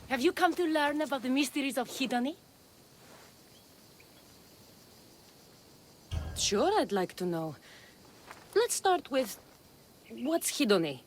Have you come to learn about the mysteries of Hidoni? Sure, I'd like to know. Let's start with... what's Hidoni?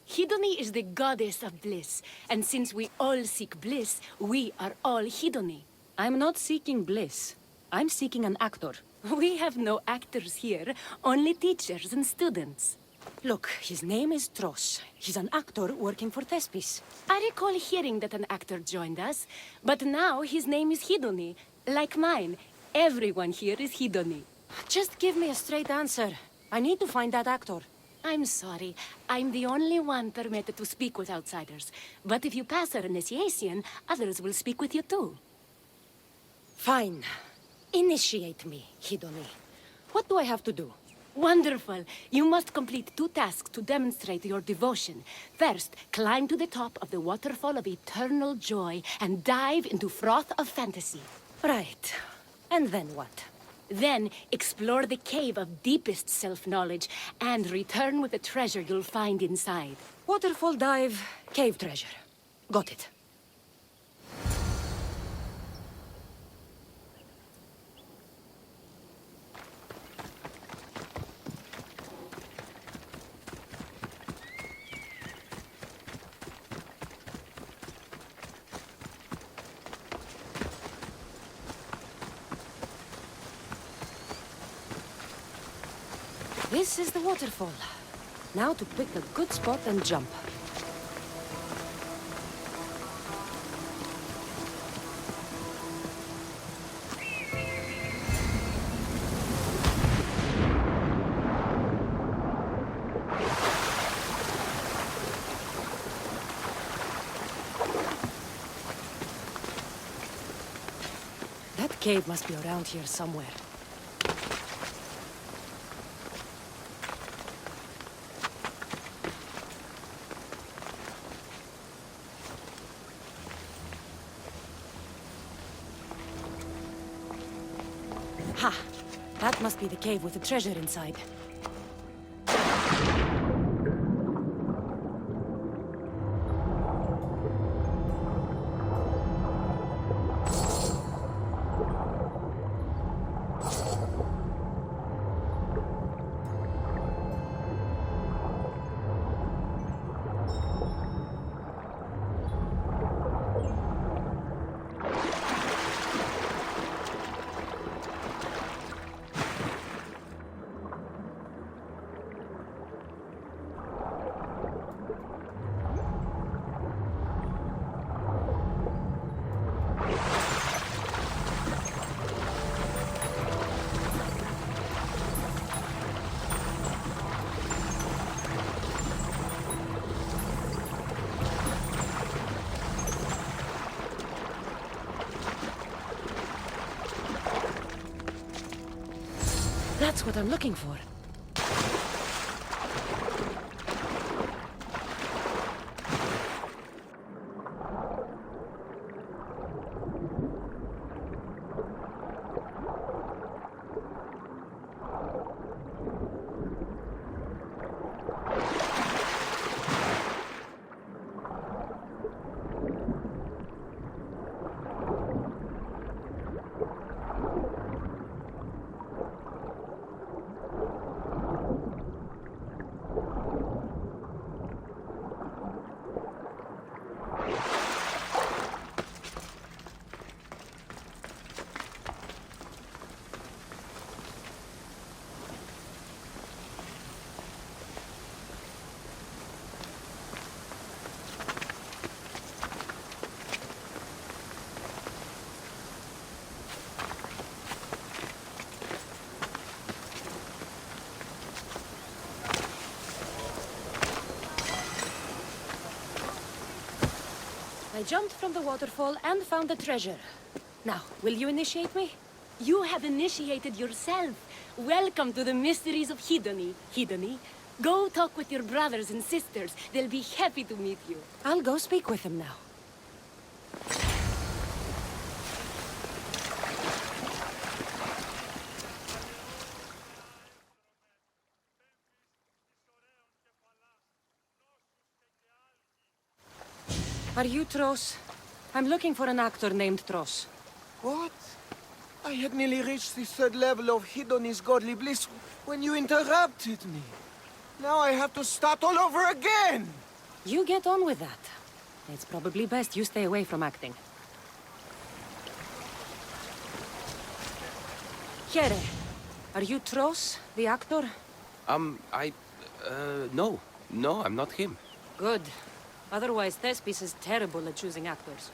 Hidoni is the goddess of bliss, and since we all seek bliss, we are all Hidoni. I'm not seeking bliss. I'm seeking an actor. We have no actors here, only teachers and students. Look, his name is Tros. He's an actor working for Thespis. I recall hearing that an actor joined us, but now his name is Hidoni. Like mine, everyone here is Hidoni. Just give me a straight answer. I need to find that actor. I'm sorry. I'm the only one permitted to speak with outsiders. But if you pass our initiation, others will speak with you too. Fine. Initiate me, Hidoni. What do I have to do? Wonderful. You must complete 2 tasks to demonstrate your devotion. First, climb to the top of the waterfall of eternal joy and dive into froth of fantasy. Right. And then what? Then, explore the cave of deepest self-knowledge and return with the treasure you'll find inside. Waterfall dive, cave treasure. Got it. This is the waterfall. Now to pick a good spot and jump. That cave must be around here somewhere. Ha! That must be the cave with the treasure inside. That's what I'm looking for. I jumped from the waterfall and found the treasure. Now, will you initiate me? You have initiated yourself. Welcome to the mysteries of Hidoni. Hidoni, go talk with your brothers and sisters. They'll be happy to meet you. I'll go speak with them now. Are you Tros? I'm looking for an actor named Tros. What? I had nearly reached the third level of Hidoni's godly bliss when you interrupted me. Now I have to start all over again! You get on with that. It's probably best you stay away from acting. Here, are you Tros, the actor? No. No, I'm not him. Good. Otherwise, Thespis is terrible at choosing actors.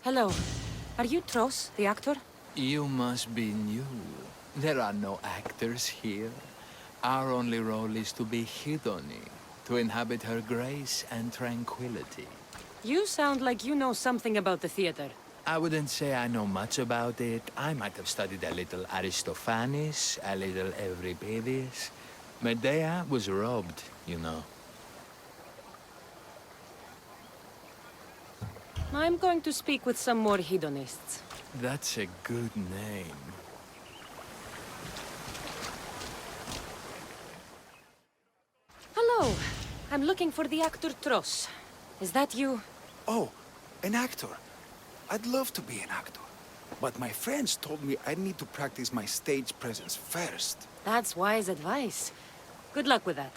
Hello. Are you Tros, the actor? You must be new. There are no actors here. Our only role is to be Hidoni, to inhabit her grace and tranquility. You sound like you know something about the theater. I wouldn't say I know much about it. I might have studied a little Aristophanes, a little Euripides. Medea was robbed, you know. I'm going to speak with some more hedonists. That's a good name. Hello. I'm looking for the actor Tros. Is that you? Oh, an actor. I'd love to be an actor. But my friends told me I need to practice my stage presence first. That's wise advice. Good luck with that.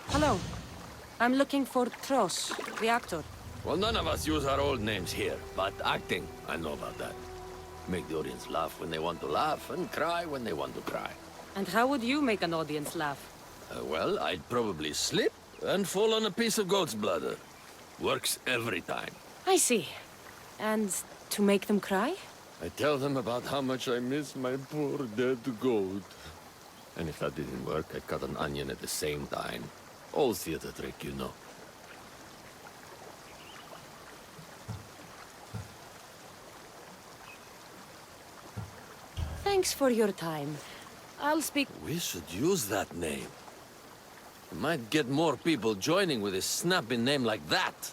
Hello. I'm looking for Tros, the actor. Well, none of us use our old names here, but acting, I know about that. Make the audience laugh when they want to laugh, and cry when they want to cry. And how would you make an audience laugh? Well, I'd probably slip and fall on a piece of goat's bladder. Works every time. I see. And to make them cry? I tell them about how much I miss my poor dead goat. And if that didn't work, I'd cut an onion at the same time. Old theater trick, you know. Thanks for your time. I'll speak... We should use that name. We might get more people joining with a snappy name like that.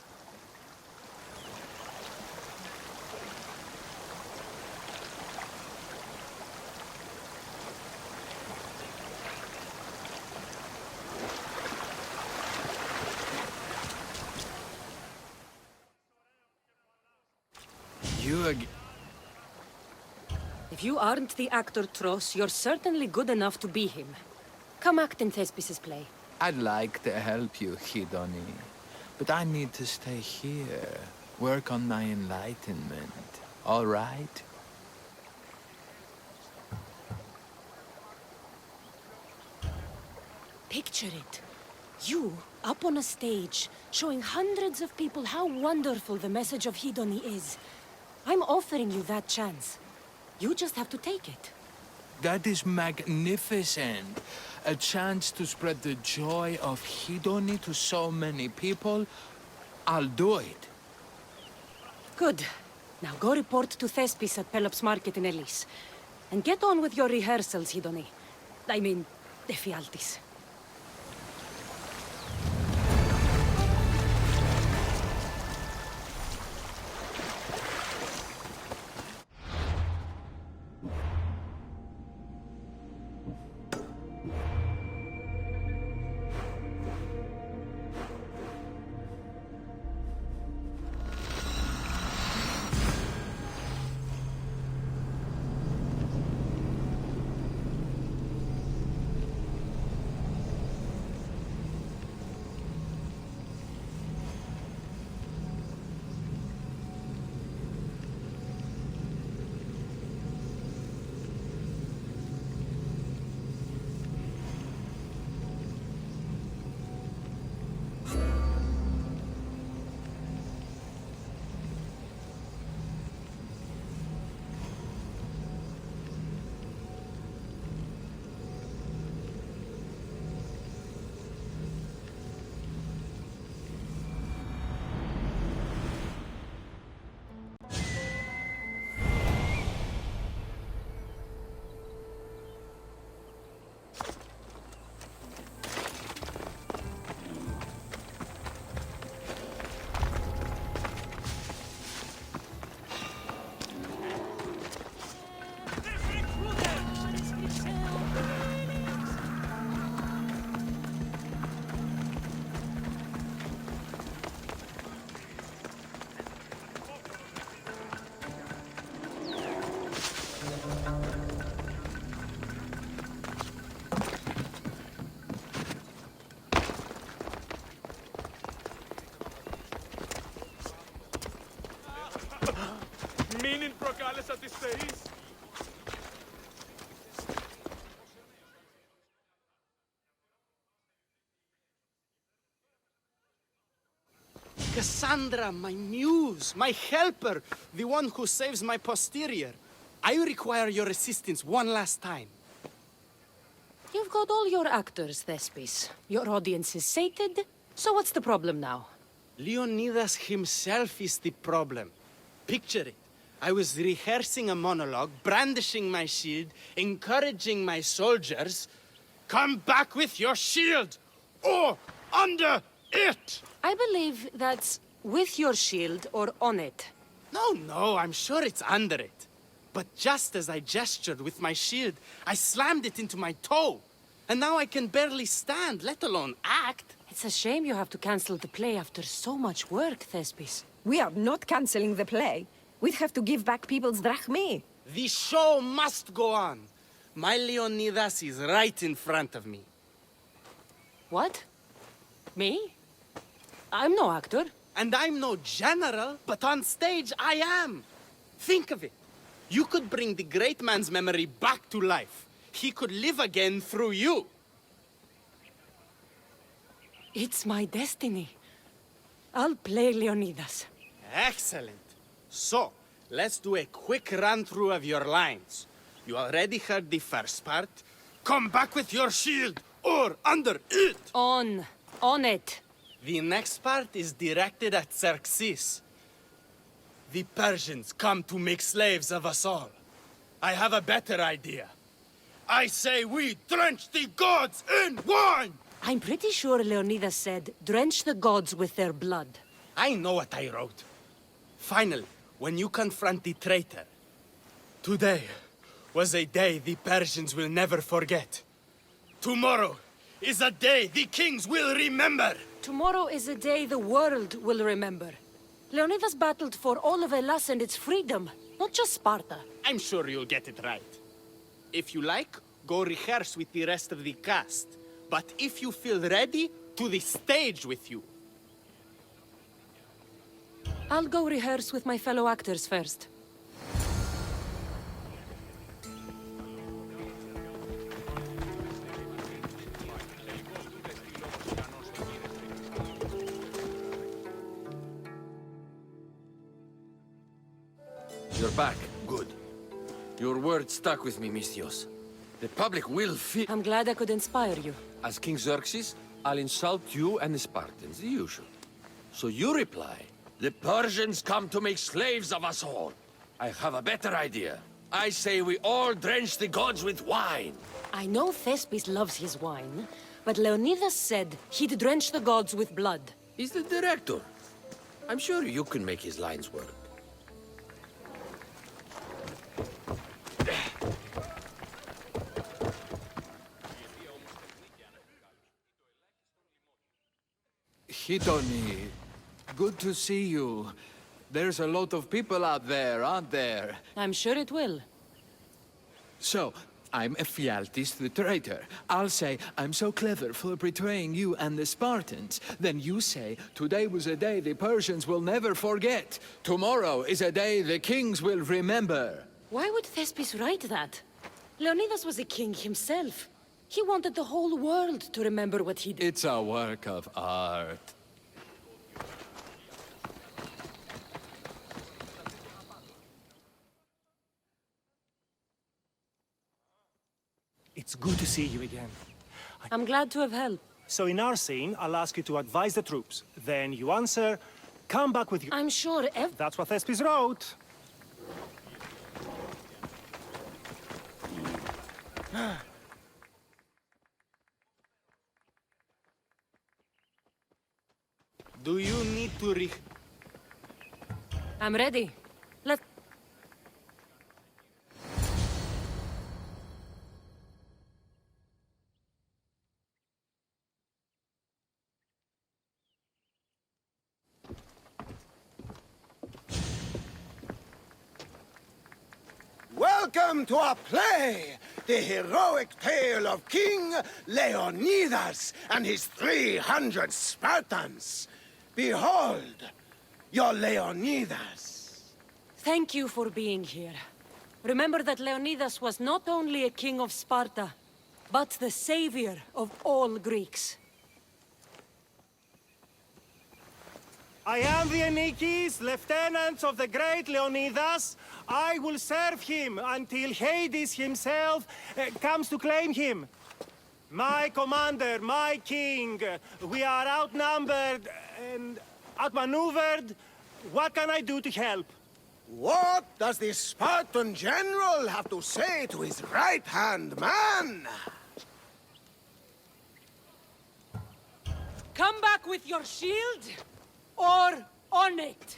If you aren't the actor Tros, you're certainly good enough to be him. Come act in Thespis' play. I'd like to help you, Hidoni. But I need to stay here. Work on my enlightenment. All right? Picture it. You, up on a stage, showing hundreds of people how wonderful the message of Hidoni is. I'm offering you that chance. You just have to take it. That is magnificent. A chance to spread the joy of Hidoni to so many people. I'll do it. Good. Now go report to Thespis at Pelops Market in Elis. And get on with your rehearsals, Hidoni. I mean, Ephialtes. Minin προκάλεσα τις θεείς. Cassandra, my muse, my helper, the one who saves my posterior. I require your assistance one last time. You've got all your actors, Thespis. Your audience is sated, so what's the problem now? Leonidas himself is the problem. Picture it. I was rehearsing a monologue, brandishing my shield, encouraging my soldiers. Come back with your shield, or under it! I believe that's with your shield or on it. No, I'm sure it's under it. But just as I gestured with my shield, I slammed it into my toe. And now I can barely stand, let alone act. It's a shame you have to cancel the play after so much work, Thespis. We are not canceling the play. We'd have to give back people's drachmae. The show must go on. My Leonidas is right in front of me. What? Me? I'm no actor. And I'm no general, but on stage I am. Think of it. You could bring the great man's memory back to life. He could live again through you. It's my destiny. I'll play Leonidas. Excellent. So, let's do a quick run-through of your lines. You already heard the first part. Come back with your shield, or under it! On it. The next part is directed at Xerxes. The Persians come to make slaves of us all. I have a better idea. I say we drench the gods in wine! I'm pretty sure Leonidas said, drench the gods with their blood. I know what I wrote. Finally, when you confront the traitor, today was a day the Persians will never forget. Tomorrow is a day the kings will remember. Tomorrow is a day the world will remember. Leonidas battled for all of Hellas and its freedom, not just Sparta. I'm sure you'll get it right. If you like, go rehearse with the rest of the cast. But if you feel ready, to the stage with you. I'll go rehearse with my fellow actors first. You're back. Good. Your word stuck with me, Misthios. The public will feel... I'm glad I could inspire you. As King Xerxes, I'll insult you and the Spartans, the usual. So you reply, the Persians come to make slaves of us all. I have a better idea. I say we all drench the gods with wine. I know Thespis loves his wine, but Leonidas said he'd drench the gods with blood. He's the director. I'm sure you can make his lines work. Hidoni, good to see you. There's a lot of people out there, aren't there? I'm sure it will. So, I'm Ephialtes the traitor. I'll say, I'm so clever for betraying you and the Spartans. Then you say, today was a day the Persians will never forget. Tomorrow is a day the kings will remember. Why would Thespis write that? Leonidas was a king himself. He wanted the whole world to remember what he did. It's a work of art. It's good to see you again. I'm glad to have helped. So in our scene, I'll ask you to advise the troops. Then you answer, come back with you. I'm sure That's what Thespis wrote. Do you need to I'm ready. Let's... Welcome to our play, the heroic tale of King Leonidas and his 300 Spartans. Behold, your Leonidas. Thank you for being here. Remember that Leonidas was not only a king of Sparta, but the savior of all Greeks. I am the Anikis, lieutenants of the great Leonidas. I will serve him until Hades himself comes to claim him. My commander, my king, we are outnumbered and outmaneuvered. What can I do to help? What does the Spartan general have to say to his right-hand man? Come back with your shield, or on it.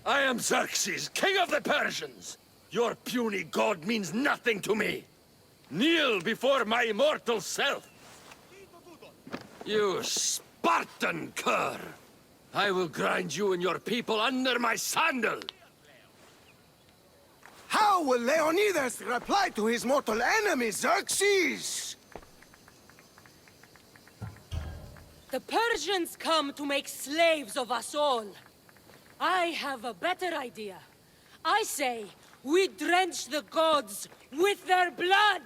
I am Xerxes, king of the Persians. Your puny god means nothing to me. Kneel before my immortal self. You Spartan cur! I will grind you and your people under my sandal! How will Leonidas reply to his mortal enemy, Xerxes? The Persians come to make slaves of us all. I have a better idea. I say, we drench the gods with their blood!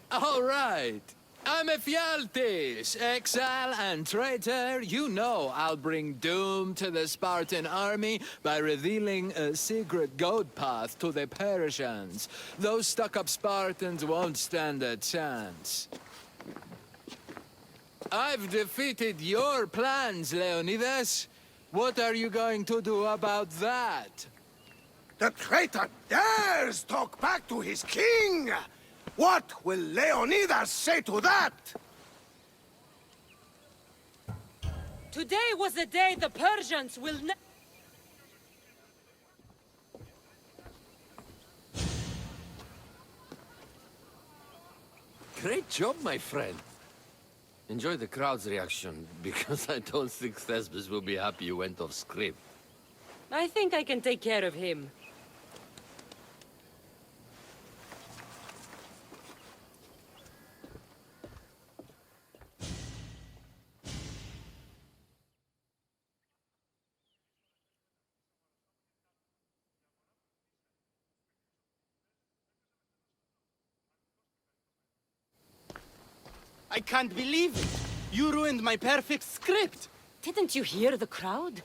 All right. I'm Ephialtes, exile and traitor. You know I'll bring doom to the Spartan army by revealing a secret goat path to the Persians. Those stuck-up Spartans won't stand a chance. I've defeated your plans, Leonidas. What are you going to do about that? The traitor dares talk back to his king! What will Leonidas say to that? Today was the day the Persians will Great job, my friend. Enjoy the crowd's reaction, because I don't think Thesbis will be happy you went off script. I think I can take care of him. I can't believe it! You ruined my perfect script! Didn't you hear the crowd?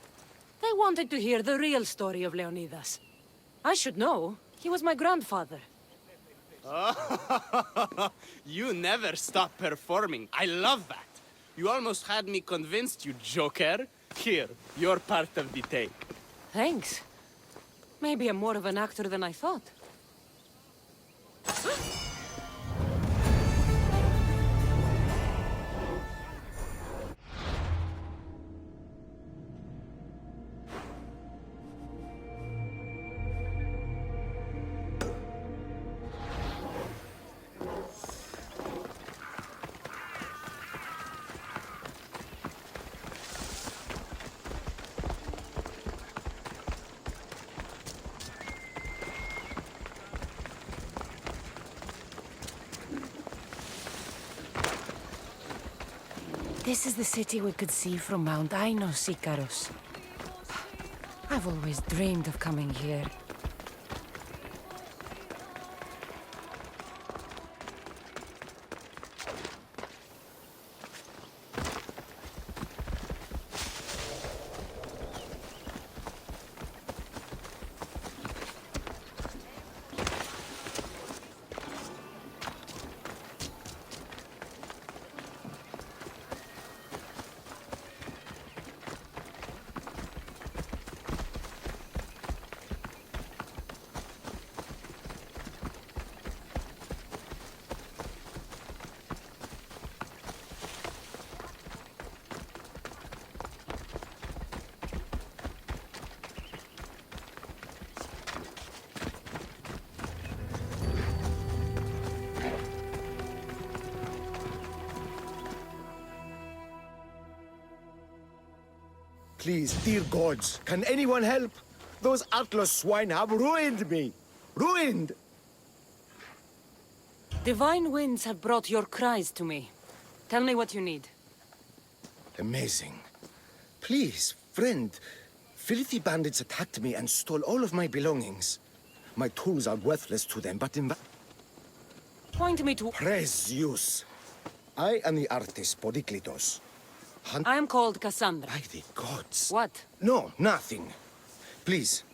They wanted to hear the real story of Leonidas. I should know. He was my grandfather. You never stop performing. I love that. You almost had me convinced, you joker. Here, you're part of the take. Thanks. Maybe I'm more of an actor than I thought. This is the city we could see from Mount LINOU, Sikaros. I've always dreamed of coming here. Please, dear gods, can anyone help? Those Atlas swine have ruined me. Ruined! Divine winds have brought your cries to me. Tell me what you need. Amazing. Please, friend. Filthy bandits attacked me and stole all of my belongings. My tools are worthless to them, but Point me to... praise Zeus. I am the artist Podiklitos. I am called Cassandra. By the gods. What? No, nothing. Please.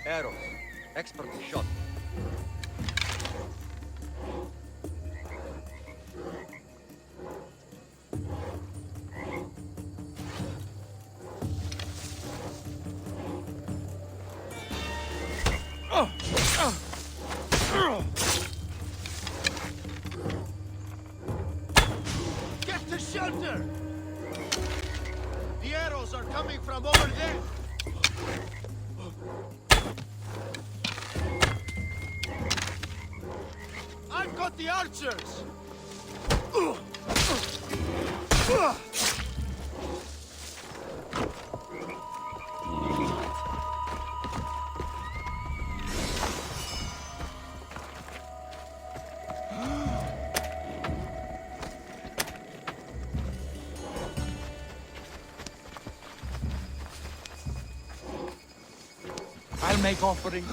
Arrows. Expertly shot. Get to shelter! The arrows are coming from over there! I've got the archers! I'll make offering.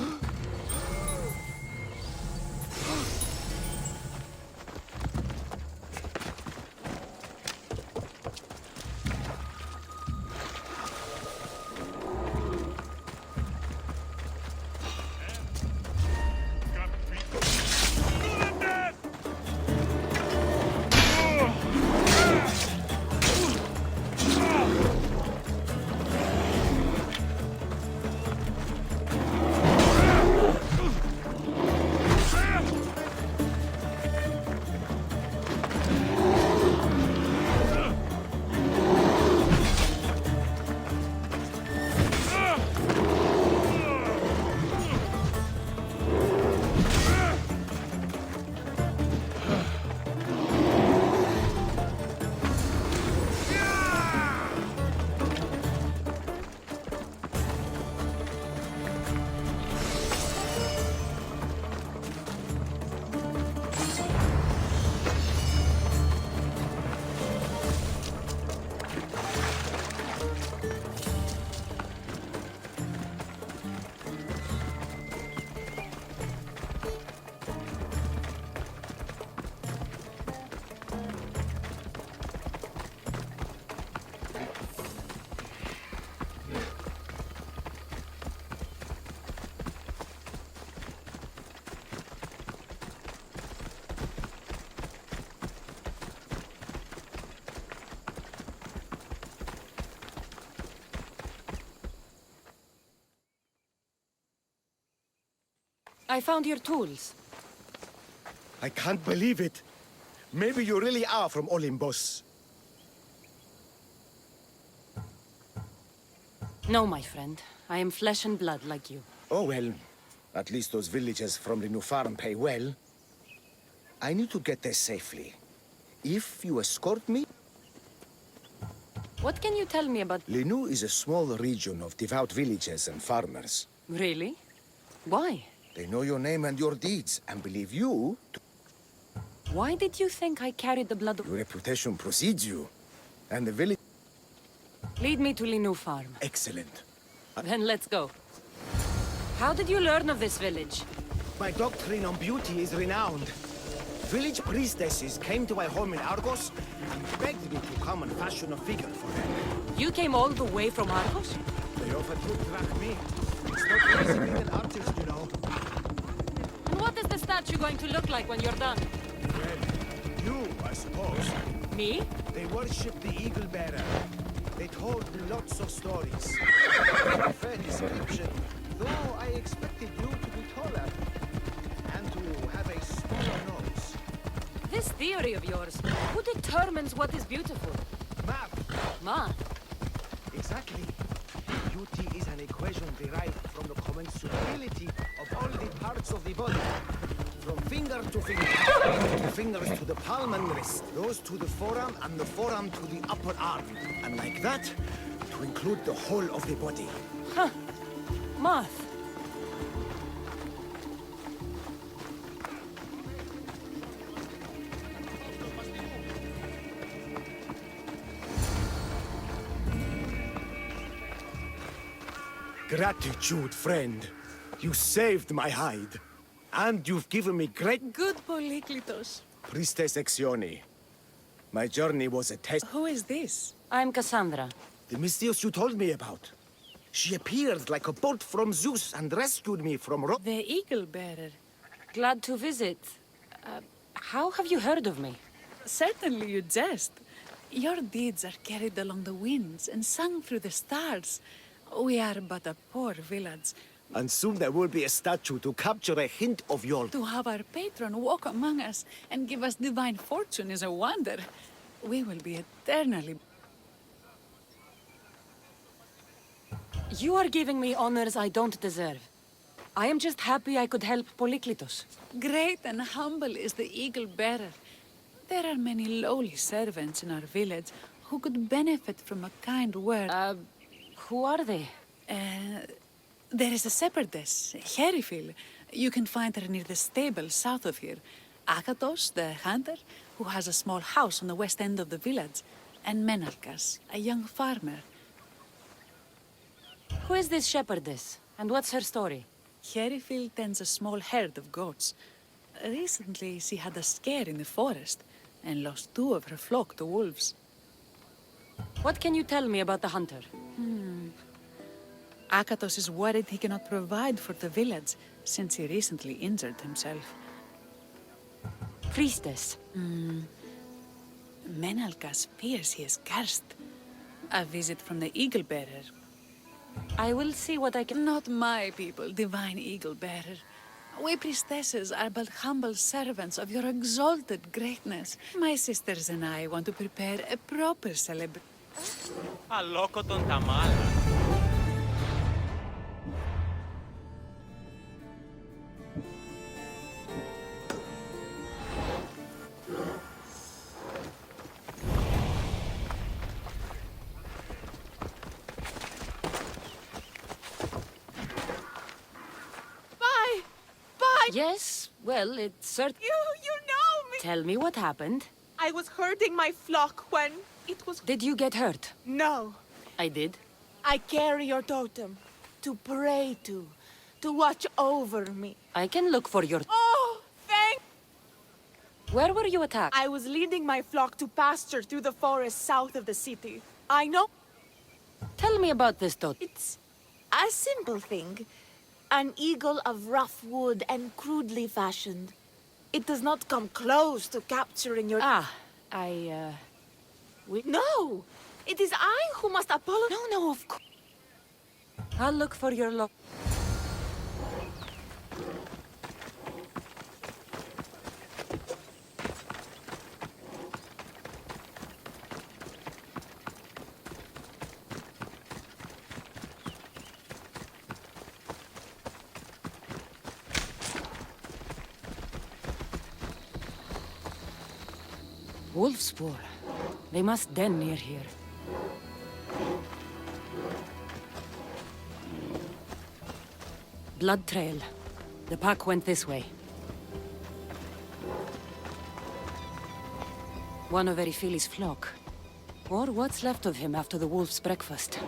I found your tools. I can't believe it. Maybe you really are from Olympus. No, my friend. I am flesh and blood like you. Oh, well. At least those villagers from LINOU farm pay well. I need to get there safely. If you escort me... What can you tell me about... LINOU is a small region of devout villagers and farmers. Really? Why? They know your name and your deeds, and believe you... Why did you think I carried the blood? Your reputation precedes you. And the village... Lead me to LINOU farm. Excellent. Then let's go. How did you learn of this village? My doctrine on beauty is renowned. Village priestesses came to my home in Argos and begged me to come and fashion a figure for them. You came all the way from Argos? They offered to track me. It's not easy being an artist, you know. And what is the statue going to look like when you're done? Well, you, I suppose. Me? They worship the eagle bearer. They told lots of stories. A fair description, though I expected you to be taller and to have a smaller nose. This theory of yours, who determines what is beautiful? Math. Math? Exactly. Beauty is an equation derived from the commensurability of all the parts of the body. From finger to finger. The fingers to the palm and wrist. Those to the forearm and the forearm to the upper arm. And like that, to include the whole of the body. Huh. Math. Gratitude, friend. You saved my hide. And you've given me great... Good Polyklitos. Priestess Exioni. My journey was a test... Who is this? I'm Cassandra. The Mystios you told me about. She appeared like a bolt from Zeus and rescued me from The eagle bearer. Glad to visit. How have you heard of me? Certainly you jest. Your deeds are carried along the winds and sung through the stars. We are but a poor village. And soon there will be a statue to capture a hint of your... To have our patron walk among us and give us divine fortune is a wonder. We will be eternally... You are giving me honors I don't deserve. I am just happy I could help Polyklitos. Great and humble is the eagle bearer. There are many lowly servants in our village who could benefit from a kind word. Who are they? There is a shepherdess, Herifil. You can find her near the stable south of here. Akatos, the hunter, who has a small house on the west end of the village. And Menalkas, a young farmer. Who is this shepherdess? And what's her story? Herifil tends a small herd of goats. Recently, she had a scare in the forest and lost 2 of her flock to wolves. What can you tell me about the hunter? Akatos is worried he cannot provide for the village since he recently injured himself. Priestess. Menalkas fears he is cursed. A visit from the eagle bearer. I will see what I can... Not my people, divine eagle bearer. We priestesses are but humble servants of your exalted greatness. My sisters and I want to prepare a proper celebration. Αλόκοτον τα μάλα. Yes, well, it's certain... You know me! Tell me what happened. I was herding my flock when it was... Did you get hurt? No. I did. I carry your totem to pray to watch over me. I can look for your... Oh, thank... Where were you attacked? I was leading my flock to pasture through the forest south of the city. I know... Tell me about this totem. It's a simple thing. An eagle of rough wood and crudely fashioned. It does not come close to capturing your... No! It is I who must apologize. No, of course. I'll look for your lock. Wolf spoor. They must den near here. Blood trail. The pack went this way. One of Erifili's flock. Or what's left of him after the wolf's breakfast.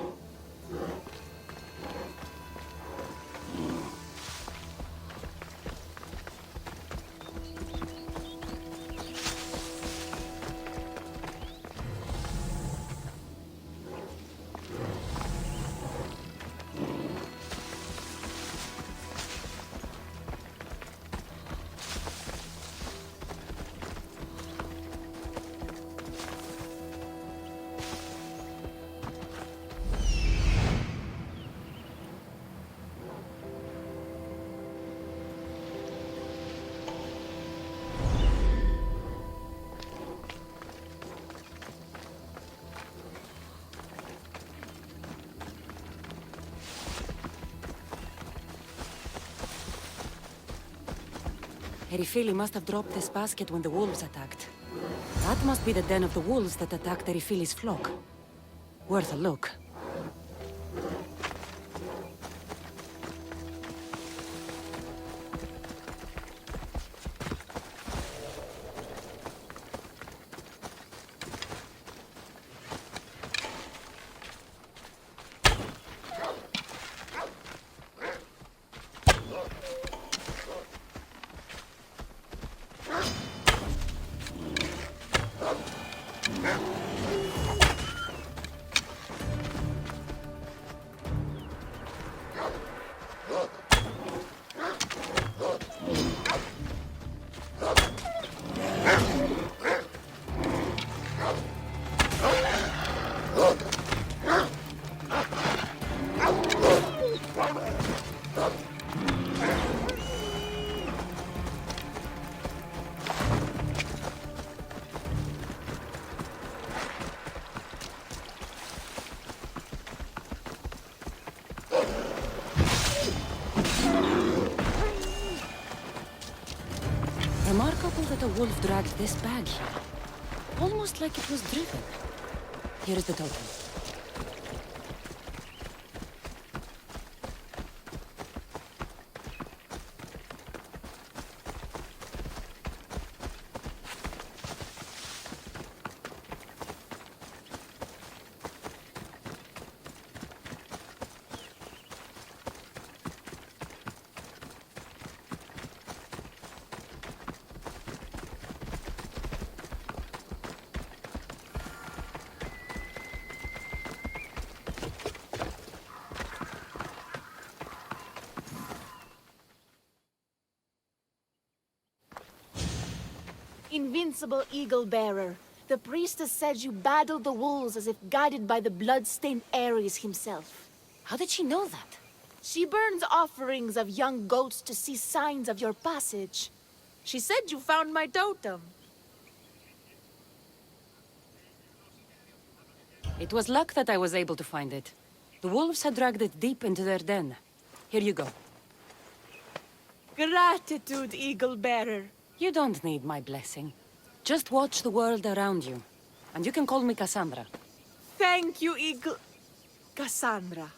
Erifili must have dropped this basket when the wolves attacked. That must be the den of the wolves that attacked Erifili's flock. Worth a look. Remarkable that a wolf dragged this bag here. Almost like it was driven. Here is the totem. Invincible Eagle Bearer, the priestess said you battled the wolves as if guided by the blood-stained Ares himself. How did she know that? She burns offerings of young goats to see signs of your passage. She said you found my totem. It was luck that I was able to find it. The wolves had dragged it deep into their den. Here you go. Gratitude, Eagle Bearer. You don't need my blessing. Just watch the world around you. And you can call me Cassandra. Thank you, Eagle... Cassandra.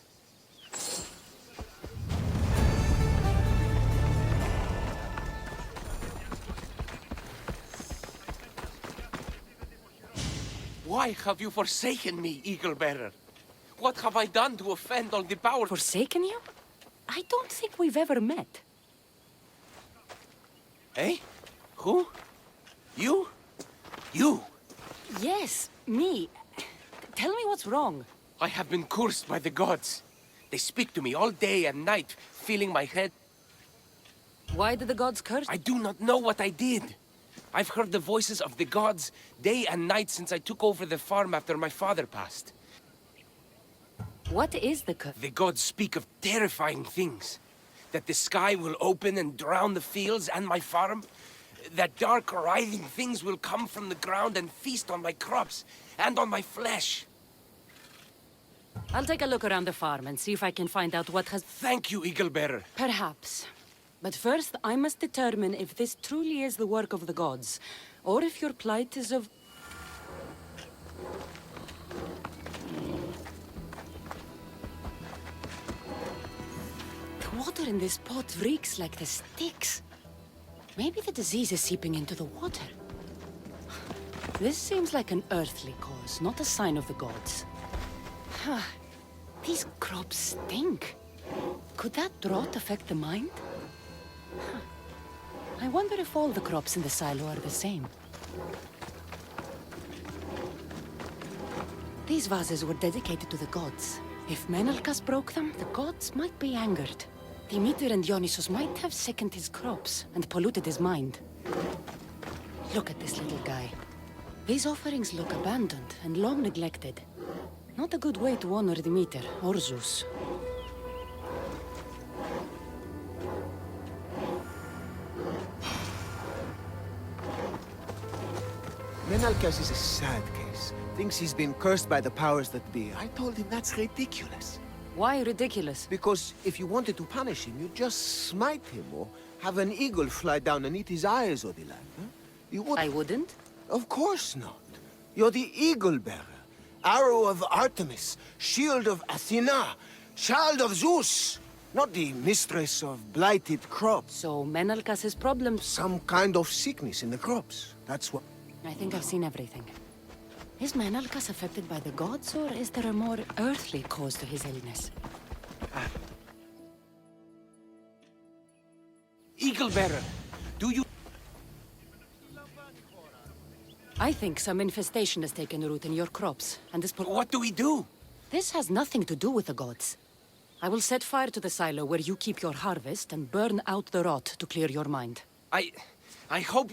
Why have you forsaken me, Eagle Bearer? What have I done to offend all the power? Forsaken you? I don't think we've ever met. Eh? Who? You? You? Yes, me. Tell me what's wrong. I have been cursed by the gods. They speak to me all day and night, filling my head. Why did the gods curse? I do not know what I did. I've heard the voices of the gods day and night since I took over the farm after my father passed. What is the curse? The gods speak of terrifying things. That the sky will open and drown the fields and my farm. That dark, writhing things will come from the ground and feast on my crops and on my flesh. I'll take a look around the farm and see if I can find out what has... Thank you, Eagle Bearer. Perhaps. But first, I must determine if this truly is the work of the gods, or if your plight is of... The water in this pot reeks like the sticks. Maybe the disease is seeping into the water. This seems like an earthly cause, not a sign of the gods. These crops stink. Could that drought affect the mind? I wonder if all the crops in the silo are the same. These vases were dedicated to the gods. If Menalcas broke them, the gods might be angered. Demeter and Dionysus might have sickened his crops and polluted his mind. Look at this little guy. These offerings look abandoned and long neglected. Not a good way to honor Demeter or Zeus. Menalcas is a sad case. Thinks he's been cursed by the powers that be. I told him that's ridiculous. Why ridiculous? Because if you wanted to punish him, you'd just smite him or have an eagle fly down and eat his eyes, Odila. Huh? You would... I wouldn't? Of course not. You're the eagle bearer. Arrow of Artemis, shield of Athena, child of Zeus. Not the mistress of blighted crops. So Menalcas' problem... Some kind of sickness in the crops. That's what... I think I've seen everything. Is Menalcas affected by the gods, or is there a more earthly cause to his illness? Eagle Bearer, do you... I think some infestation has taken root in your crops, and this... What do we do? This has nothing to do with the gods. I will set fire to the silo where you keep your harvest and burn out the rot to clear your mind. I hope...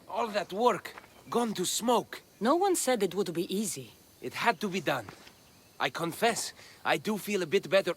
All that work, gone to smoke. No one said it would be easy. It had to be done. I confess, I do feel a bit better.